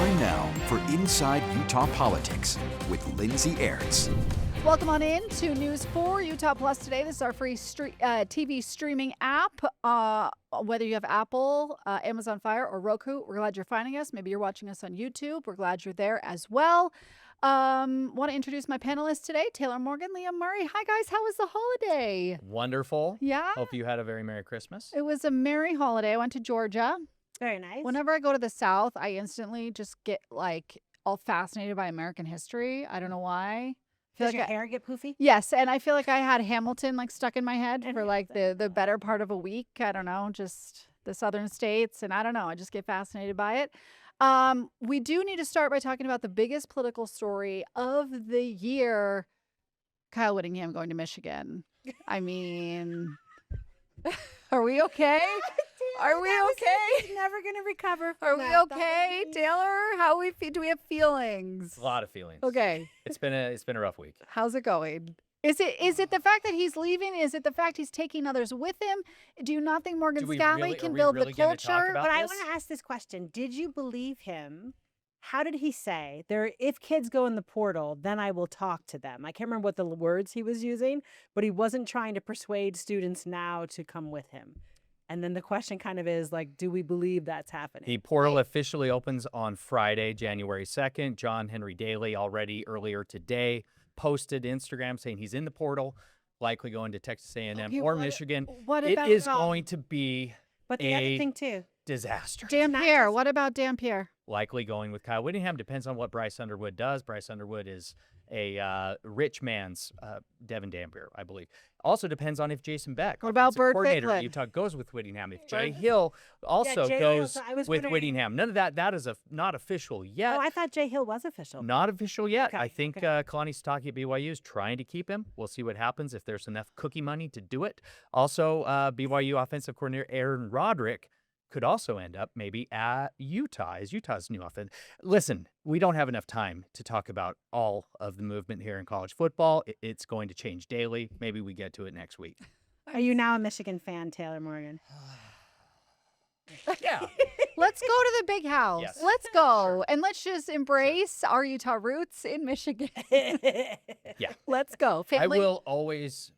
Time now for Inside Utah Politics with Lindsay Aerts. Welcome on in to News 4 Utah Plus today. This is our free TV streaming app. Whether you have Apple, Amazon Fire, or Roku, we're glad you're finding us. Maybe you're watching us on YouTube. We're glad you're there as well. Want to introduce my panelists today, Taylor Morgan, Leah Murray. Hi, guys. How was the holiday? Wonderful. Yeah? Hope you had a very Merry Christmas. It was a merry holiday. I went to Georgia. Very nice. Whenever I go to the South, I instantly just get all fascinated by American history. I don't know why. Does your hair get poofy? Yes, and I feel like I had Hamilton stuck in my head for the better part of a week. I don't know, just the southern states, and I don't know. I just get fascinated by it. We do need to start by talking about the biggest political story of the year: Kyle Whittingham going to Michigan. I mean, are we okay? Are we okay? He's never going to recover. Are we okay, Taylor? Do we have feelings? A lot of feelings. Okay. It's been a rough week. How's it going? Is it the fact that he's leaving? Is it the fact he's taking others with him? Do you not think Morgan Scally can build the culture? But I want to ask this question. Did you believe him? How did he say, if kids go in the portal, then I will talk to them? I can't remember what the words he was using, but he wasn't trying to persuade students now to come with him. And then the question kind of is, do we believe that's happening? The portal officially opens on Friday, January 2nd. John Henry Daly already earlier today posted Instagram saying he's in the portal, likely going to Texas A&M or Michigan. It is going to be but the other thing too, disaster. Dampier. What about Dampier? Likely going with Kyle Whittingham. Depends on what Bryce Underwood does. Bryce Underwood is a rich man's Devin Dampier, I believe. Also depends on if Jason Beck, what about Bird coordinator Ficklin? at Utah, goes with Whittingham. If Jay Hill also goes with Whittingham. None of that is not official yet. Oh, I thought Jay Hill was official. Not official yet. Okay, I think Kalani Sitake at BYU is trying to keep him. We'll see what happens if there's enough cookie money to do it. Also, BYU offensive coordinator Aaron Roderick could also end up maybe at Utah as Utah's new offense. Listen, we don't have enough time to talk about all of the movement here in college football. It's going to change daily. Maybe we get to it next week. Are you now a Michigan fan, Taylor Morgan? Yeah. Let's go to the big house. Yes. Let's go. And let's just embrace our Utah roots in Michigan. Yeah. Let's go. Family, I will always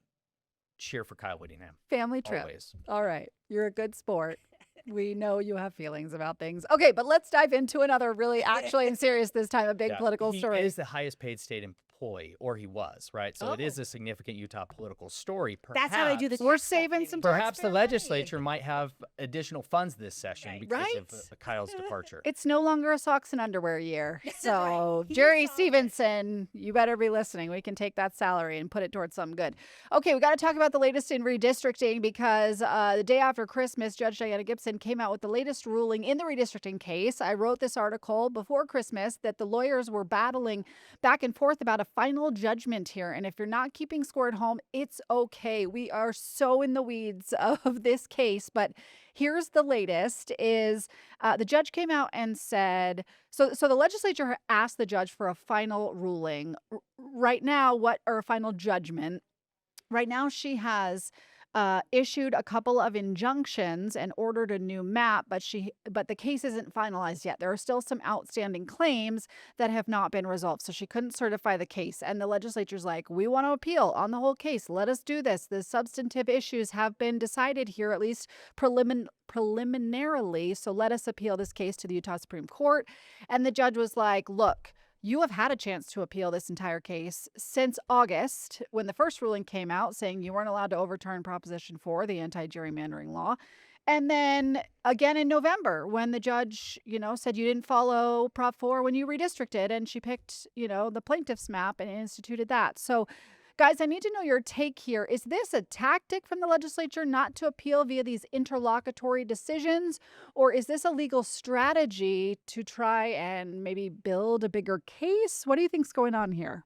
cheer for Kyle Whittingham. family trip. Always. All right. You're a good sport. We know you have feelings about things. Okay, but let's dive into another really actually and serious this time, a big political story. He is the highest paid state employee, or he was, right? So it is a significant Utah political story. Perhaps, That's how they do this. We're saving some Perhaps the taxpayer money. legislature might have additional funds this session because of Kyle's departure. It's no longer a socks and underwear year. So, Right. Jerry Stevenson, you better be listening. We can take that salary and put it towards something good. Okay, we got to talk about the latest in redistricting because the day after Christmas, Judge Diana Gibson came out with the latest ruling in the redistricting case. I wrote this article before Christmas that the lawyers were battling back and forth about a final judgment here. And if you're not keeping score at home, it's okay. We are so in the weeds of this case, but here's the latest is the judge came out and said, so the legislature asked the judge for a final ruling right now, or a final judgment. Right now she has issued a couple of injunctions and ordered a new map, but the case isn't finalized yet. There are still some outstanding claims that have not been resolved, so she couldn't certify the case. And the legislature's like, we want to appeal on the whole case. Let us do this. The substantive issues have been decided here, at least preliminarily, so let us appeal this case to the Utah Supreme Court. And the judge was like, look, you have had a chance to appeal this entire case since August, when the first ruling came out saying you weren't allowed to overturn Proposition 4, the anti-gerrymandering law. And then again in November, when the judge, said you didn't follow Prop 4 when you redistricted, and she picked, the plaintiff's map and instituted that. So, guys, I need to know your take here. Is this a tactic from the legislature not to appeal via these interlocutory decisions, or is this a legal strategy to try and maybe build a bigger case? What do you think's going on here?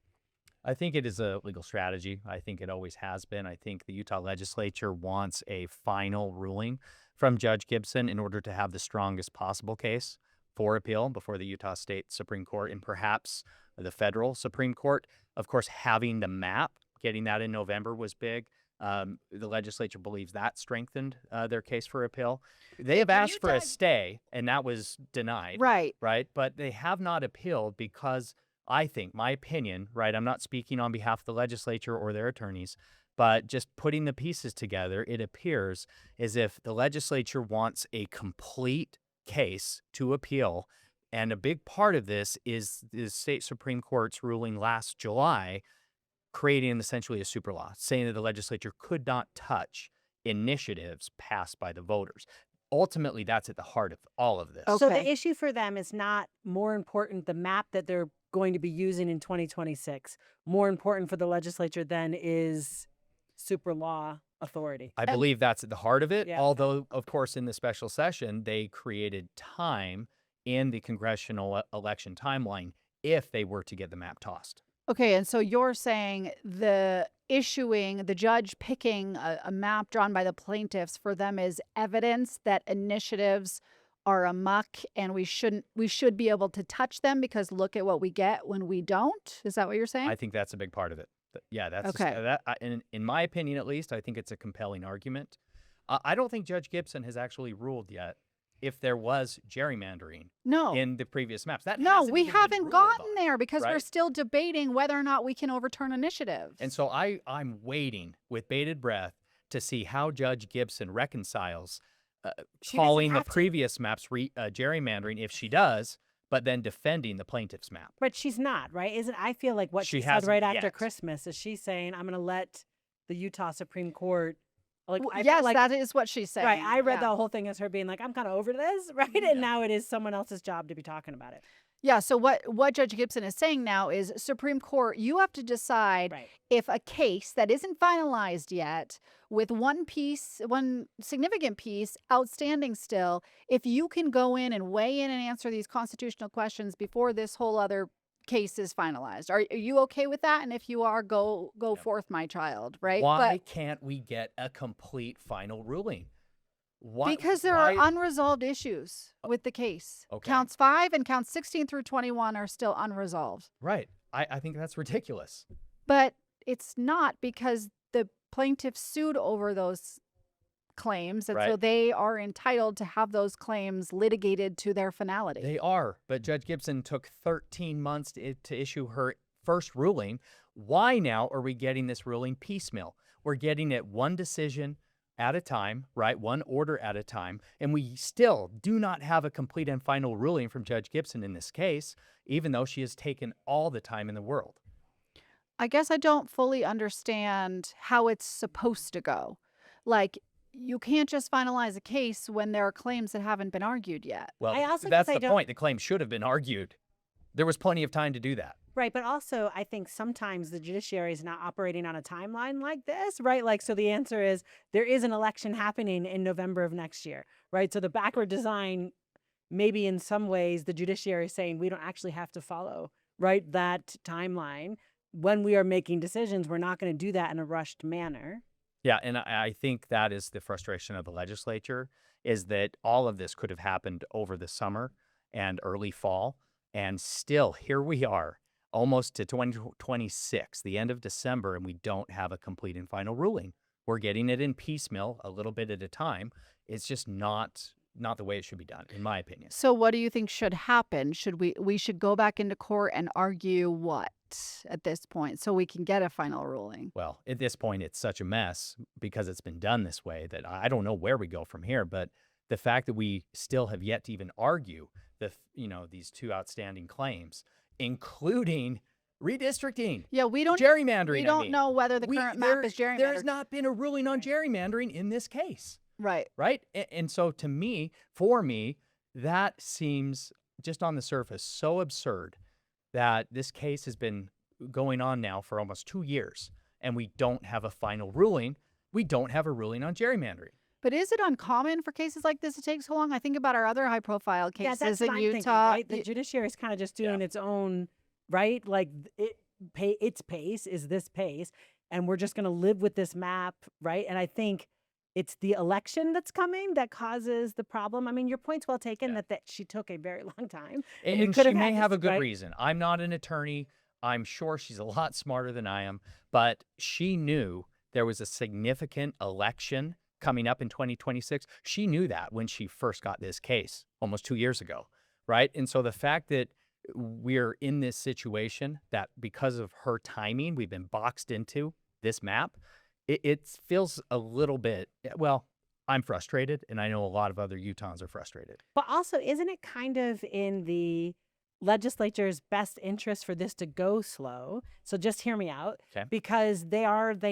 I think it is a legal strategy. I think it always has been. I think the Utah legislature wants a final ruling from Judge Gibson in order to have the strongest possible case for appeal before the Utah State Supreme Court and perhaps the federal Supreme Court. Of course, having the map, getting that in November was big. The legislature believes that strengthened their case for appeal. They have Can asked you for a dive- stay, and that was denied. Right. Right? But they have not appealed because I think, my opinion, right, I'm not speaking on behalf of the legislature or their attorneys, but just putting the pieces together, it appears as if the legislature wants a complete case to appeal. And a big part of this is the state Supreme Court's ruling last July, creating essentially a super law, saying that the legislature could not touch initiatives passed by the voters. Ultimately, that's at the heart of all of this. Okay. So the issue for them is not more important, the map that they're going to be using in 2026, more important for the legislature than is super law authority. I believe that's at the heart of it. Yeah. Although, of course, in the special session, they created time in the congressional election timeline if they were to get the map tossed. Okay, and so you're saying the judge picking a map drawn by the plaintiffs for them is evidence that initiatives are amok and we should be able to touch them because look at what we get when we don't? Is that what you're saying? I think that's a big part of it. Yeah, that's Okay. in my opinion, at least, I think it's a compelling argument. I don't think Judge Gibson has actually ruled yet if there was gerrymandering No. in the previous maps. That No, hasn't we even been haven't ruled gotten on, there because we're right? still debating whether or not we can overturn initiatives. And so I'm waiting with bated breath to see how Judge Gibson reconciles She calling doesn't the have to. previous maps gerrymandering if she does, but then defending the plaintiff's map. But she's not, right? I feel like what She she said hasn't right after yet. Christmas is she's saying, I'm going to let the Utah Supreme Court, like, Well, I felt yes, like, that is what she's saying. right. I read Yeah. the whole thing as her being like, I'm kind of over this, right? And now it is someone else's job to be talking about it. Yeah, so what Judge Gibson is saying now is Supreme Court, you have to decide Right. if a case that isn't finalized yet with one significant piece outstanding still, if you can go in and weigh in and answer these constitutional questions before this whole other case is finalized. Are you okay with that? And if you are, go forth, my child, right? Why can't we get a complete final ruling? Why? Because there are unresolved issues with the case. Okay. Counts 5 and counts 16 through 21 are still unresolved. Right. I think that's ridiculous. But it's not because the plaintiffs sued over those claims. And so Right. they are entitled to have those claims litigated to their finality. They are. But Judge Gibson took 13 months to issue her first ruling. Why now are we getting this ruling piecemeal? We're getting it one decision at a time, right? One order at a time. And we still do not have a complete and final ruling from Judge Gibson in this case, even though she has taken all the time in the world. I guess I don't fully understand how it's supposed to go. Like, you can't just finalize a case when there are claims that haven't been argued yet. Well, I also that's guess I the don't- point. The claim should have been argued. There was plenty of time to do that. Right. But also, I think sometimes the judiciary is not operating on a timeline like this, right? Like, so the answer is there is an election happening in November of next year, right? So the backward design, maybe in some ways, the judiciary is saying we don't actually have to follow, right, that timeline. When we are making decisions, we're not going to do that in a rushed manner. Yeah, and I think that is the frustration of the legislature, is that all of this could have happened over the summer and early fall, and still here we are, almost to 2026, the end of December, and we don't have a complete and final ruling. We're getting it in piecemeal, a little bit at a time. It's just not the way it should be done, in my opinion. So what do you think should happen? Should we should go back into court and argue what at this point so we can get a final ruling? Well, at this point, it's such a mess because it's been done this way that I don't know where we go from here. But the fact that we still have yet to even argue these two outstanding claims, including redistricting, Yeah, we don't gerrymandering. we don't know whether the current map is gerrymandered. There's not been a ruling on gerrymandering in this case, Right. right? And so for me, that seems just on the surface so absurd that this case has been going on now for almost 2 years, and we don't have a final ruling. We don't have a ruling on gerrymandering. But is it uncommon for cases like this to take so long? I think about our other high-profile Yeah, cases that's in what I'm Utah. thinking, right? The judiciary is kind of just doing Yeah. its own, right? Like its pace is this pace, and we're just going to live with this map, right? And I think it's the election that's coming that causes the problem. I mean, your point's well taken that she took a very long time. we And could she may had have this, a good right? reason. I'm not an attorney. I'm sure she's a lot smarter than I am, but she knew there was a significant election coming up in 2026. She knew that when she first got this case almost 2 years ago, right? And so the fact that we're in this situation that because of her timing, we've been boxed into this map, it feels a little bit, well, I'm frustrated, and I know a lot of other Utahns are frustrated. But also, isn't it kind of in the legislature's best interest for this to go slow? So just hear me out. Okay. Because they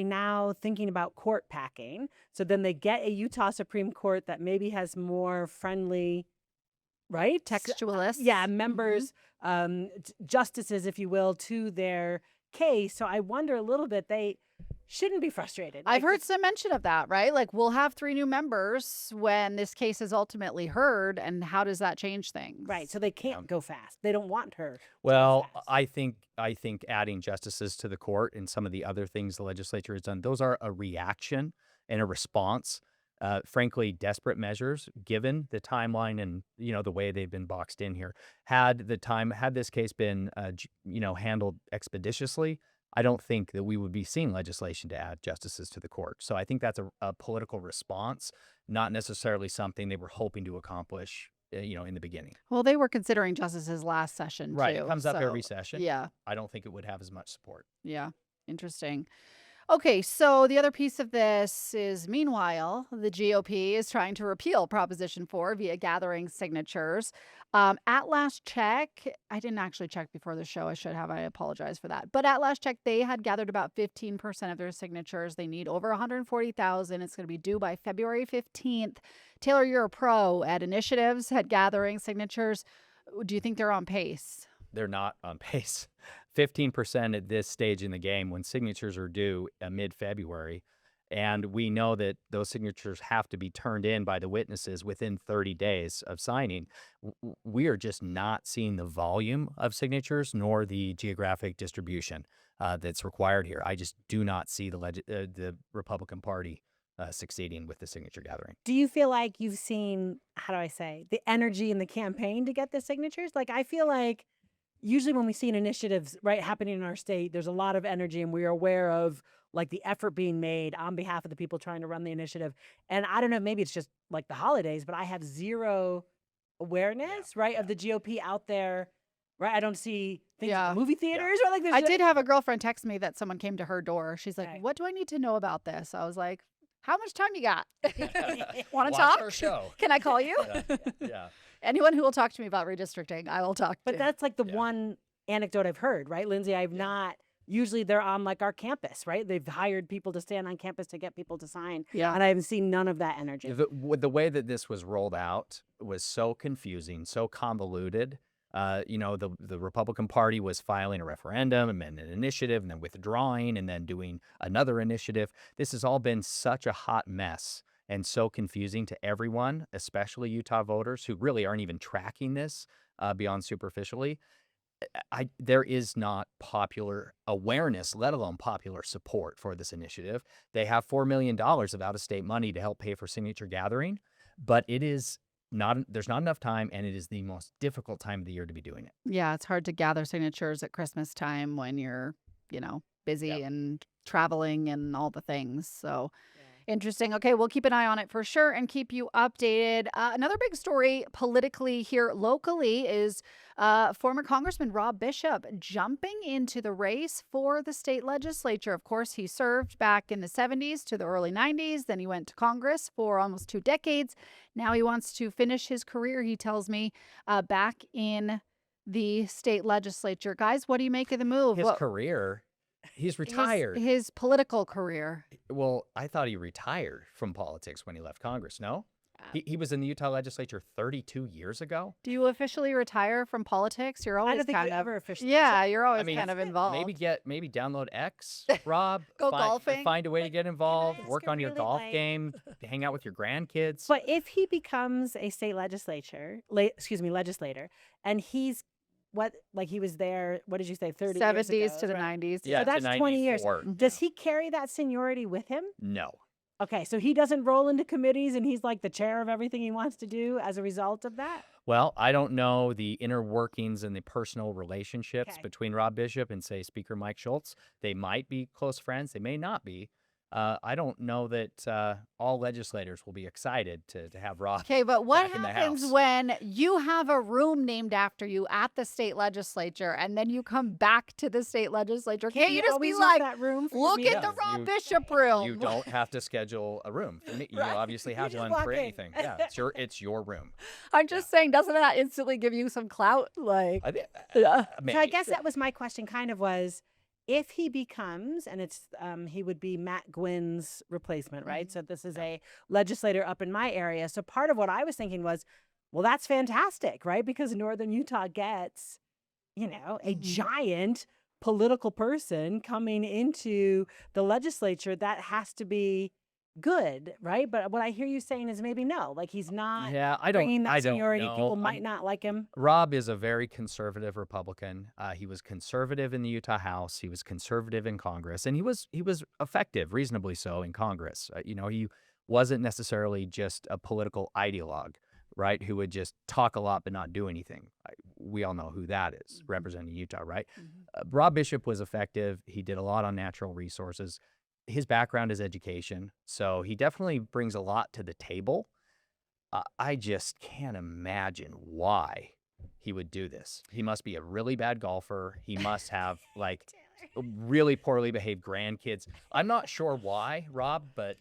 now thinking about court packing. So then they get a Utah Supreme Court that maybe has more friendly, right? Textualists. Yeah, members, justices, if you will, to their case. So I wonder a little bit, they shouldn't be frustrated. I've Like, heard some mention of that, right? Like we'll have 3 new members when this case is ultimately heard, and how does that change things? right. So they can't go fast. They don't want her. Well, to go fast. I think adding justices to the court and some of the other things the legislature has done, those are a reaction and a response. Frankly, desperate measures, given the timeline and the way they've been boxed in here. Had this case been handled expeditiously, I don't think that we would be seeing legislation to add justices to the court. So I think that's a political response, not necessarily something they were hoping to accomplish, in the beginning. Well, they were considering justices last session too. Right, it comes up so, every session. Yeah. I don't think it would have as much support. Yeah. Interesting. Okay, so the other piece of this is, meanwhile, the GOP is trying to repeal Proposition 4 via gathering signatures. At last check, I didn't actually check before the show. I should have. I apologize for that. But at last check, they had gathered about 15% of their signatures. They need over 140,000. It's going to be due by February 15th. Taylor, you're a pro at initiatives, at gathering signatures. Do you think they're on pace? They're not on pace. 15% at this stage in the game when signatures are due mid-February. And we know that those signatures have to be turned in by the witnesses within 30 days of signing. We are just not seeing the volume of signatures nor the geographic distribution that's required here. I just do not see the Republican Party succeeding with the signature gathering. Do you feel like you've seen, how do I say, the energy in the campaign to get the signatures? Like, I feel like usually when we see an initiatives, right, happening in our state, there's a lot of energy and we are aware of like the effort being made on behalf of the people trying to run the initiative. And I don't know, maybe it's just like the holidays, but I have zero awareness, right, of the GOP out there, right? I don't see things Yeah. in movie theaters or like there's I did have a girlfriend text me that someone came to her door. She's like, Okay. "What do I need to know about this?" I was like, "How much time you got? Want to Watch talk? our show. Can I call you?" Yeah. Anyone who will talk to me about redistricting, I will talk But to. that's like the Yeah. one anecdote I've heard, right, Lindsay? I've not, usually they're on like our campus, right? They've hired people to stand on campus to get people to sign. Yeah. And I haven't seen none of that energy. The way that this was rolled out was so confusing, so convoluted. The Republican Party was filing a referendum and then an initiative and then withdrawing and then doing another initiative. This has all been such a hot mess and so confusing to everyone, especially Utah voters who really aren't even tracking this beyond superficially. There is not popular awareness, let alone popular support for this initiative. They have $4 million of out-of-state money to help pay for signature gathering, but it is not. There's not enough time, and it is the most difficult time of the year to be doing it. Yeah, it's hard to gather signatures at Christmas time when you're, busy Yep. and traveling and all the things. So interesting. Okay, we'll keep an eye on it for sure and keep you updated. Another big story politically here locally is former Congressman Rob Bishop jumping into the race for the state legislature. Of course, he served back in the 70s to the early 90s. Then he went to Congress for almost 2 decades. Now he wants to finish his career, he tells me, back in the state legislature. Guys, what do you make of the move? His career, he's retired. His political career. Well, I thought he retired from politics when he left Congress. No, he was in the Utah legislature 32 years ago. Do you officially retire from politics? You're I always don't think kind we of ever officially. Yeah, you're always I mean, kind of involved. Maybe download X, Rob. Go golfing. Find a way to get involved. ask Work a on your really, golf like- game. Hang out with your grandkids. But if he becomes a state legislator, and he's he was there, what did you say, 30 years 70s ago, to the right? 90s. yeah, so to that's 20 years. 94. Does he carry that seniority with him? No. Okay, so he doesn't roll into committees and he's like the chair of everything he wants to do as a result of that? Well, I don't know the inner workings and the personal relationships Okay. between Rob Bishop and, say, Speaker Mike Schultz. They might be close friends. They may not be. I don't know that all legislators will be excited to have Rob Okay, but what back in the happens House. when you have a room named after you at the state legislature and then you come back to the state legislature? Can't you just be always use like, that room for look at meetings? the Yeah, Rob you- Bishop room? You don't have to schedule a room. For me. You Right. obviously You have just one walk for in. anything. Yeah, it's your room. I'm just saying, doesn't that instantly give you some clout? Like, I think. yeah. So I guess that was my question kind of was, if he becomes, and it's he would be Matt Gwynn's replacement, right? So this is a legislator up in my area. So part of what I was thinking was, well, that's fantastic, right? Because Northern Utah gets, a giant political person coming into the legislature. That has to be good, right? But what I hear you saying is maybe no, like he's not Yeah, I bringing don't. that I don't seniority. know. People might not like him. Rob is a very conservative Republican. He was conservative in the Utah House. He was conservative in Congress, and he was effective, reasonably so, in Congress. He wasn't necessarily just a political ideologue, right? Who would just talk a lot but not do anything. We all know who that is, representing Utah, right? Rob Bishop was effective. He did a lot on natural resources. His background is education, so he definitely brings a lot to the table. I just can't imagine why he would do this. He must be a really bad golfer. He must have really poorly behaved grandkids. I'm not sure why, Rob, but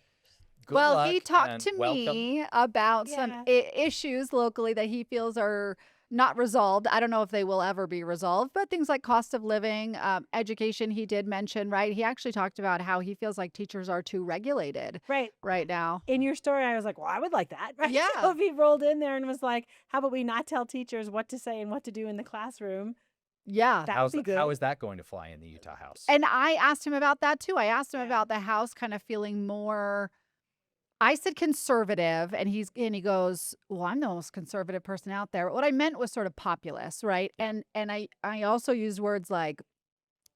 good well, luck he talked and to welcome. me about some issues locally that he feels are not resolved. I don't know if they will ever be resolved, but things like cost of living, education, he did mention, right? He actually talked about how he feels like teachers are too regulated right now. In your story, I was like, well, I would like that, right? Yeah. So if he rolled in there and was like, how about we not tell teachers what to say and what to do in the classroom? Yeah. That would be good. How is that going to fly in the Utah House? And I asked him about that too. I asked him about the House kind of feeling more, I said conservative, and he goes, well, I'm the most conservative person out there. What I meant was sort of populist, right? And I also used words like,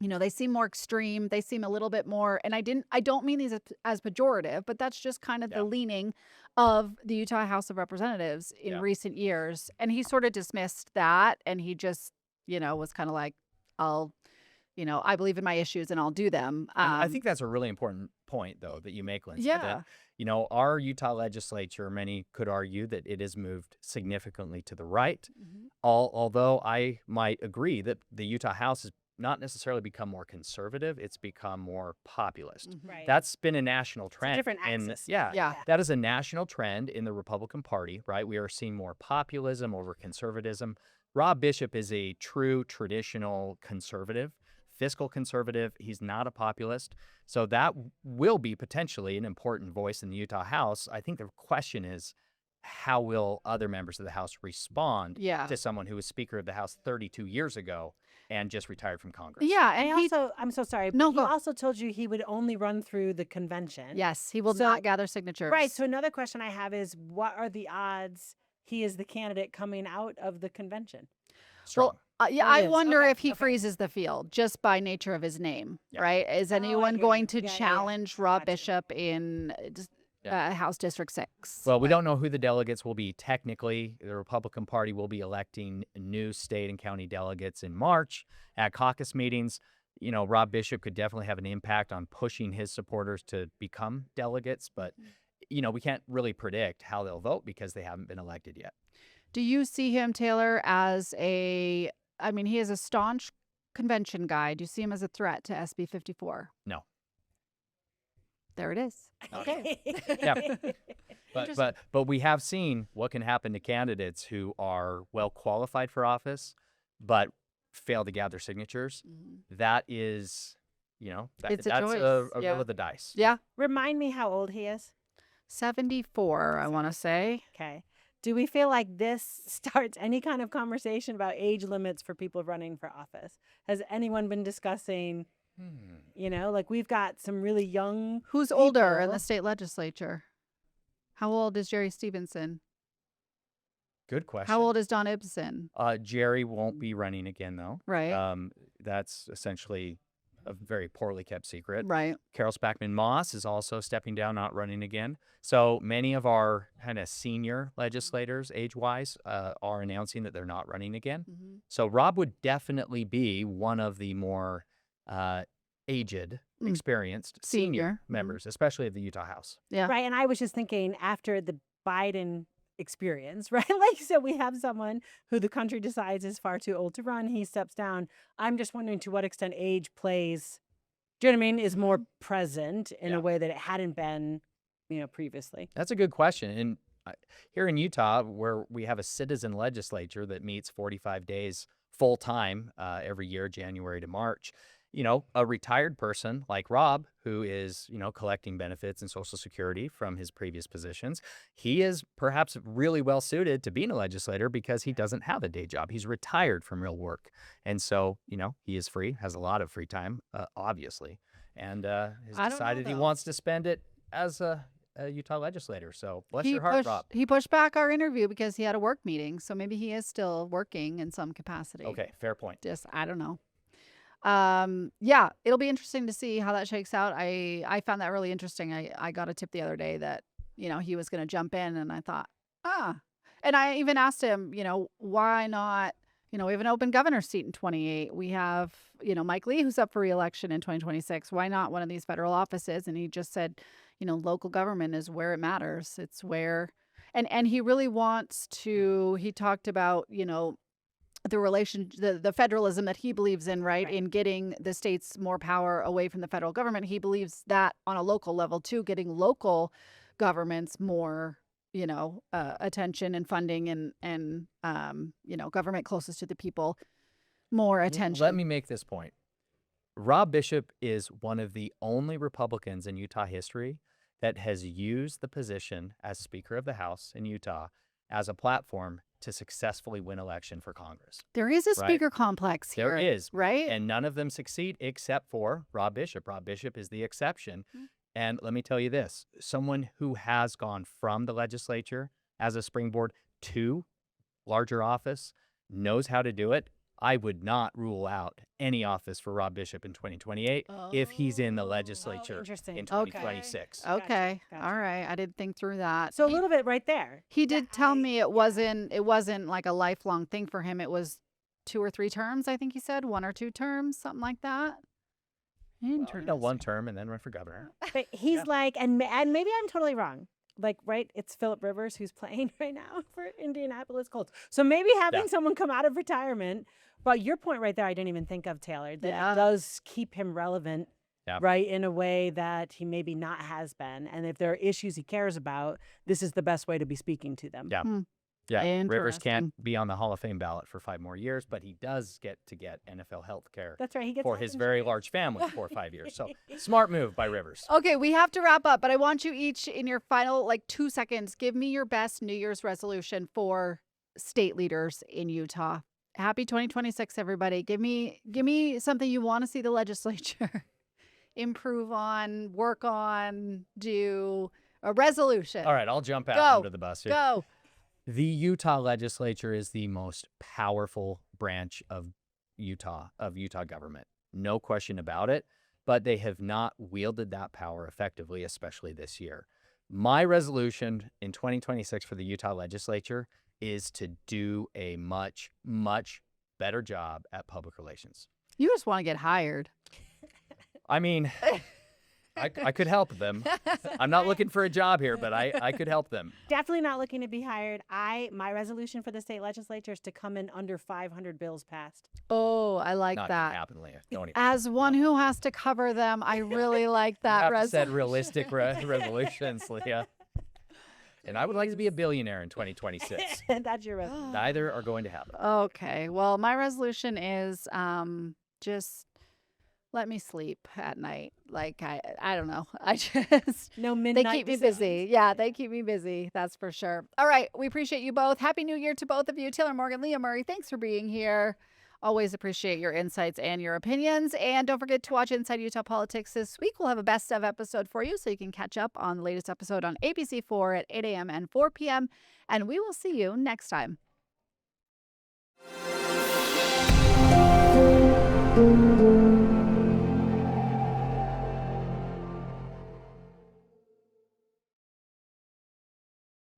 they seem more extreme. They seem a little bit more, and I don't mean these as pejorative, but that's just kind of the leaning of the Utah House of Representatives in recent years. And he sort of dismissed that, and he just, was kind of like, I believe in my issues and I'll do them. And I think that's a really important point, though, that you make, Lindsay. That, our Utah legislature, many could argue that it has moved significantly to the right. Although I might agree that the Utah House has not necessarily become more conservative, it's become more populist. Right. That's been a national trend. different axis. That is a national trend in the Republican Party, right? We are seeing more populism over conservatism. Rob Bishop is a true traditional conservative, fiscal conservative. He's not a populist. So that will be potentially an important voice in the Utah House. I think the question is, how will other members of the House respond to someone who was Speaker of the House 32 years ago and just retired from Congress? Yeah, And I'm so sorry, but he also told you he would only run through the convention. Yes, he will not gather signatures. Right. So another question I have is, what are the odds he is the candidate coming out of the convention? Strong. Well, I wonder if he freezes the field just by nature of his name, right? Is anyone going to challenge Rob Bishop in House District 6? Well, we don't know who the delegates will be technically. The Republican Party will be electing new state and county delegates in March at caucus meetings. Rob Bishop could definitely have an impact on pushing his supporters to become delegates, but, we can't really predict how they'll vote because they haven't been elected yet. Do you see him, Taylor, as he is a staunch convention guy. Do you see him as a threat to SB 54? No. There it is. Okay. Yeah. But we have seen what can happen to candidates who are well qualified for office, but fail to gather signatures. That is, It's a that's choice. a roll of the dice. Yeah. Remind me how old he is. 74, I want to say. Okay. Do we feel like this starts any kind of conversation about age limits for people running for office? Has anyone been discussing, we've got some really young Who's older in people. the state legislature? How old is Jerry Stevenson? Good question. How old is Don Ibsen? Jerry won't be running again, though. Right. That's essentially a very poorly kept secret. Right. Carol Spackman Moss is also stepping down, not running again. So many of our kind of senior legislators, age-wise, are announcing that they're not running again. So Rob would definitely be one of the more aged, Mm. experienced Senior. senior members, especially of the Utah House. Yeah. Right. And I was just thinking after the Biden experience, right? Like, so we have someone who the country decides is far too old to run. He steps down. I'm just wondering to what extent age plays, do you know what I mean, is more present in Yeah. a way that it hadn't been, previously. That's a good question. And here in Utah, where we have a citizen legislature that meets 45 days full time every year, January to March, a retired person like Rob, who is, collecting benefits and Social Security from his previous positions, he is perhaps really well suited to being a legislator because he doesn't have a day job. He's retired from real work. And so, he is free, has a lot of free time, obviously, and has I don't know, decided he though. wants to spend it as a Utah legislator. So bless your heart, Rob. He pushed back our interview because he had a work meeting. So maybe he is still working in some capacity. Okay, fair point. Just, I don't know. Yeah, it'll be interesting to see how that shakes out. I found that really interesting. I got a tip the other day that, he was going to jump in, and I thought, and I even asked him, why not, we have an open governor's seat in 28. We have, Mike Lee, who's up for re-election in 2026. Why not one of these federal offices? And he just said, local government is where it matters. It's where, and he really wants to, he talked about, the federalism that he believes in, right? In getting the states more power away from the federal government. He believes that on a local level too, getting local governments more, attention and funding and government closest to the people, more attention. Let me make this point. Rob Bishop is one of the only Republicans in Utah history that has used the position as Speaker of the House in Utah as a platform to successfully win election for Congress. There is a Right. speaker complex here. There is. Right? And none of them succeed except for Rob Bishop. Rob Bishop is the exception. And let me tell you this, someone who has gone from the legislature as a springboard to larger office, knows how to do it. I would not rule out any office for Rob Bishop in 2028 if he's in the legislature interesting. in Okay. 2026. Okay. Gotcha. All right. I didn't think through that. So a little bit right there. He did tell me it wasn't like a lifelong thing for him. It was 2 or 3 terms, I think he said, 1 or 2 terms, something like that. Interesting. One term and then run for governor. But he's like, and maybe I'm totally wrong. Like, right, it's Phillip Rivers who's playing right now for Indianapolis Colts. So maybe having someone come out of retirement, but your point right there, I didn't even think of, Taylor, that it does keep him relevant, right, in a way that he maybe not has been. And if there are issues he cares about, this is the best way to be speaking to them. Yeah. Yeah, Rivers Interesting. can't be on the Hall of Fame ballot for 5 more years, but he does get to get NFL health care That's right. He gets for health his very insurance. large family for 5 years. So smart move by Rivers. Okay, we have to wrap up, but I want you each in your final 2 seconds, give me your best New Year's resolution for state leaders in Utah. Happy 2026, everybody. Give me something you want to see the legislature improve on, work on, do a resolution. All right, I'll jump out Go. under the bus here. Go. The Utah legislature is the most powerful branch of Utah government. No question about it, but they have not wielded that power effectively, especially this year. My resolution in 2026 for the Utah legislature is to do a much, much better job at public relations. You just want to get hired. I mean, I could help them. I'm not looking for a job here, but I could help them. Definitely not looking to be hired. My resolution for the state legislature is to come in under 500 bills passed. Oh, I like Not that. gonna happen, Leah. Don't even. As one who has to cover them, I really like that You have to set resolution. realistic resolutions, Leah. And I would like to be a billionaire in 2026. That's your resolution. Neither are going to happen. Okay. Well, my resolution is just let me sleep at night. Like I don't know. I just No they midnight keep me decisions. busy. Yeah, they keep me busy. That's for sure. All right. We appreciate you both. Happy New Year to both of you. Taylor Morgan, Leah Murray, thanks for being here. Always appreciate your insights and your opinions. And don't forget to watch Inside Utah Politics this week. We'll have a best of episode for you so you can catch up on the latest episode on ABC4 at 8 a.m. and 4 p.m. And we will see you next time. Thank you.